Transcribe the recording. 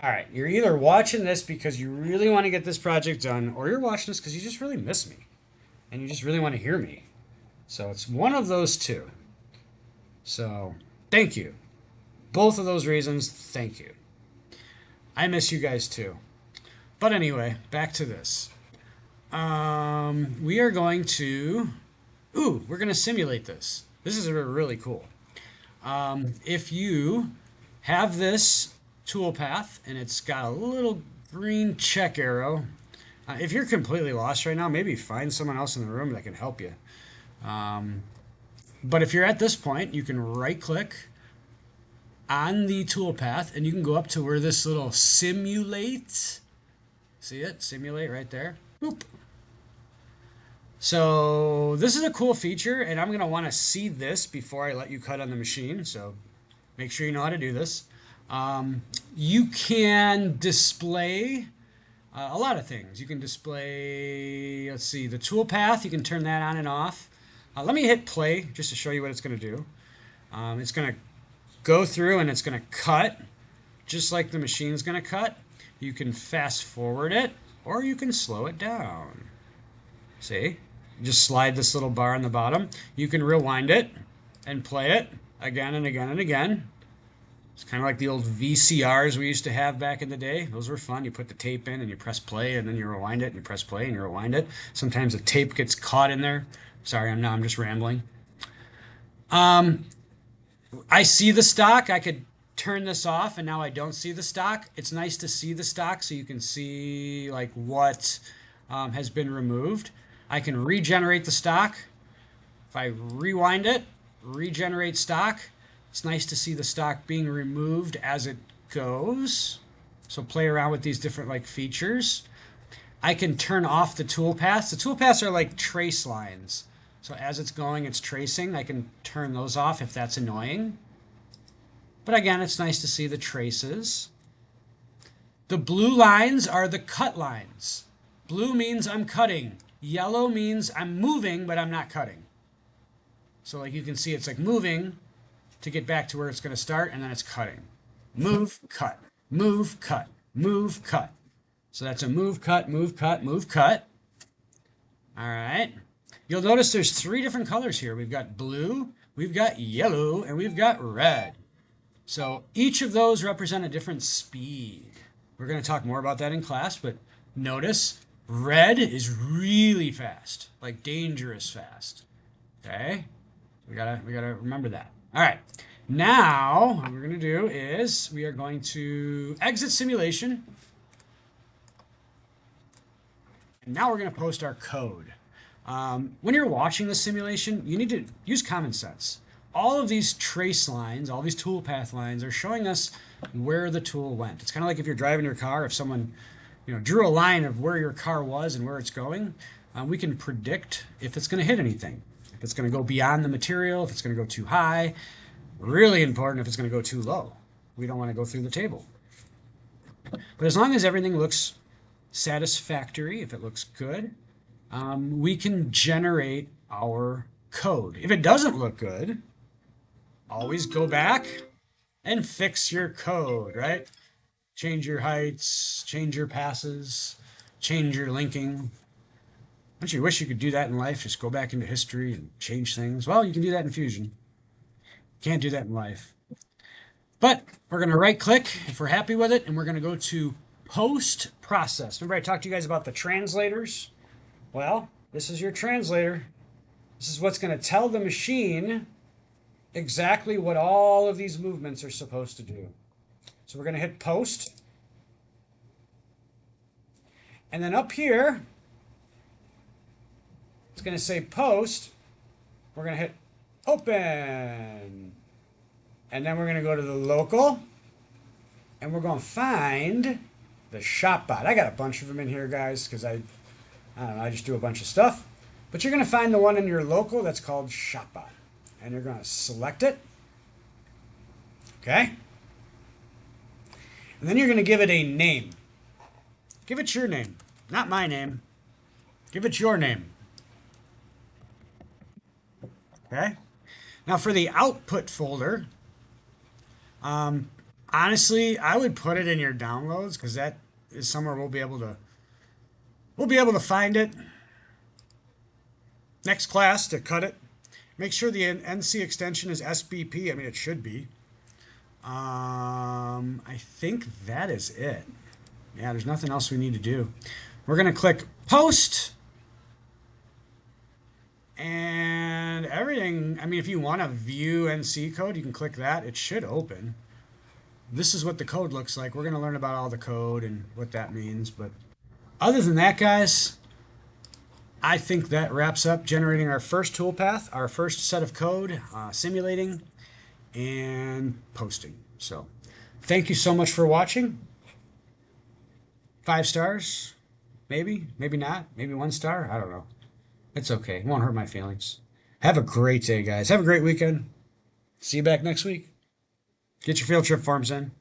All right, you're either watching this because you really want to get this project done, or you're watching this because you just really miss me and you just really want to hear me. So it's one of those two. So thank you. Both of those reasons, thank you. I miss you guys too. But anyway, back to this. We are going to. We're going to simulate this. This is really cool. If you have this toolpath and it's got a little green check arrow, if you're completely lost right now, maybe find someone else in the room that can help you. But if you're at this point, you can right click on the toolpath and you can go up to where this little simulate, see it? Simulate right there. Boop. So this is a cool feature, and I'm going to want to see this before I let you cut on the machine. So make sure you know how to do this. You can display a lot of things. You can display, let's see, the toolpath. You can turn that on and off. Let me hit play just to show you what it's going to do. It's going to go through and it's going to cut just like the machine's going to cut. You can fast forward it or you can slow it down. See? Just slide this little bar on the bottom. You can rewind it and play it again and again and again. It's kind of like the old VCRs we used to have back in the day. Those were fun. You put the tape in and you press play and then you rewind it and you press play and you rewind it. Sometimes the tape gets caught in there. Sorry, I'm just rambling. I see the stock. I could turn this off and now I don't see the stock. It's nice to see the stock so you can see like what has been removed. I can regenerate the stock. If I rewind it, regenerate stock, it's nice to see the stock being removed as it goes. So play around with these different like features. I can turn off the toolpaths. The toolpaths are like trace lines. So as it's going, it's tracing. I can turn those off if that's annoying. But again, it's nice to see the traces. The blue lines are the cut lines. Blue means I'm cutting. Yellow means I'm moving, but I'm not cutting. So like you can see, it's like moving to get back to where it's going to start, and then it's cutting. Move, cut, move, cut, move, cut. So that's a move, cut, move, cut, move, cut. All right. You'll notice there's three different colors here. We've got blue, we've got yellow, and we've got red. So each of those represent a different speed. We're going to talk more about that in class, but notice red is really fast, like dangerous fast. Okay? We gotta remember that. All right. Now, what we're going to do is we are going to exit simulation. And now we're going to post our code. When you're watching the simulation, you need to use common sense. All of these trace lines, all these toolpath lines are showing us where the tool went. It's kind of like if you're driving your car, if someone drew a line of where your car was and where it's going, we can predict if it's going to hit anything. If it's going to go beyond the material, if it's going to go too high. Really important if it's going to go too low. We don't want to go through the table. But as long as everything looks satisfactory, if it looks good, we can generate our code. If it doesn't look good, always go back and fix your code, right? Change your heights, change your passes, change your linking. Don't you wish you could do that in life? Just go back into history and change things. Well, you can do that in Fusion. Can't do that in life. But we're going to right click if we're happy with it, and we're going to go to post process. Remember I talked to you guys about the translators? Well, this is your translator. This is what's going to tell the machine exactly what all of these movements are supposed to do. So we're going to hit post. And then up here, it's going to say post. We're going to hit open. And then we're going to go to the local. And we're going to find the ShopBot. I got a bunch of them in here, guys, because I don't know, I just do a bunch of stuff. But you're going to find the one in your local that's called ShopBot. And you're going to select it. Okay? And then you're going to give it a name. Give it your name, not my name. Give it your name. Okay? Now for the output folder, Honestly, I would put it in your downloads because that is somewhere we'll be able to find it. Next class to cut it. Make sure the NC extension is SBP. I mean, it should be. I think that is it. Yeah, there's nothing else we need to do. We're going to click post and everything. I mean, if you want to view NC code, you can click that. It should open. This is what the code looks like. We're going to learn about all the code and what that means. But other than that, guys, I think that wraps up generating our first toolpath, our first set of code, simulating, and posting. So thank you so much for watching. 5 stars, maybe not, maybe 1 star. I don't know. It's okay. It won't hurt my feelings. Have a great day, guys. Have a great weekend. See you back next week. Get your field trip forms in.